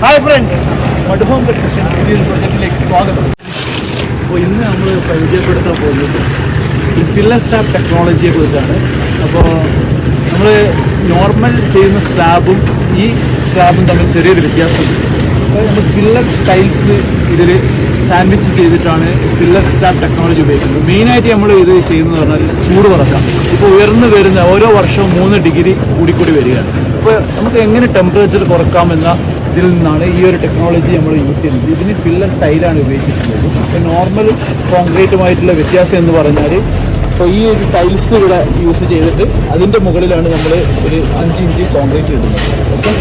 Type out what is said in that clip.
Hi friends, മഡ്ഹോം construction പുതിയൊരു പ്രൊജക്റ്റിലേക്ക് സ്വാഗതം. അപ്പോൾ ഇന്ന് നമ്മൾ പരിചയപ്പെടുത്താൻ പോകുന്നത് ഈ ഫില്ലർ സ്ലാബ് ടെക്നോളജിയെ കുറിച്ചാണ്. അപ്പോൾ നമ്മൾ നോർമൽ ചെയ്യുന്ന സ്ലാബും ഈ സ്ലാബും തമ്മിൽ ചെറിയൊരു വ്യത്യാസമുണ്ട്. അപ്പോൾ നമ്മൾ ഫില്ലർ ടൈൽസ് ഇതിൽ സാൻഡ്വിച്ച് ചെയ്തിട്ടാണ് ഫില്ലർ സ്ലാബ് ടെക്നോളജി ഉപയോഗിക്കുന്നത്. മെയിനായിട്ട് നമ്മൾ ഇത് ചെയ്യുന്നത് പറഞ്ഞാൽ ചൂട് കുറക്കാം. ഇപ്പോൾ ഉയർന്നു വരുന്ന ഓരോ വർഷവും 3 ഡിഗ്രി കൂടിക്കൂടി വരികയാണ്. അപ്പോൾ നമുക്ക് എങ്ങനെ ടെമ്പറേച്ചർ കുറക്കാമെന്ന ഇതിൽ നിന്നാണ് ഈ ഒരു ടെക്നോളജി നമ്മൾ യൂസ് ചെയ്യുന്നത്. ഇതിന് ഫില്ലർ ടൈലാണ് ഉപയോഗിച്ചിട്ടുള്ളത്. അപ്പോൾ നോർമൽ കോൺക്രീറ്റുമായിട്ടുള്ള വ്യത്യാസം എന്ന് പറഞ്ഞാൽ, ഇപ്പോൾ ഈ ഒരു ടൈൽസ് ഇവിടെ യൂസ് ചെയ്തിട്ട് അതിൻ്റെ മുകളിലാണ് നമ്മൾ ഒരു 5 ഇഞ്ച് കോൺക്രീറ്റ് ഇടുന്നത്. ഓക്കെ,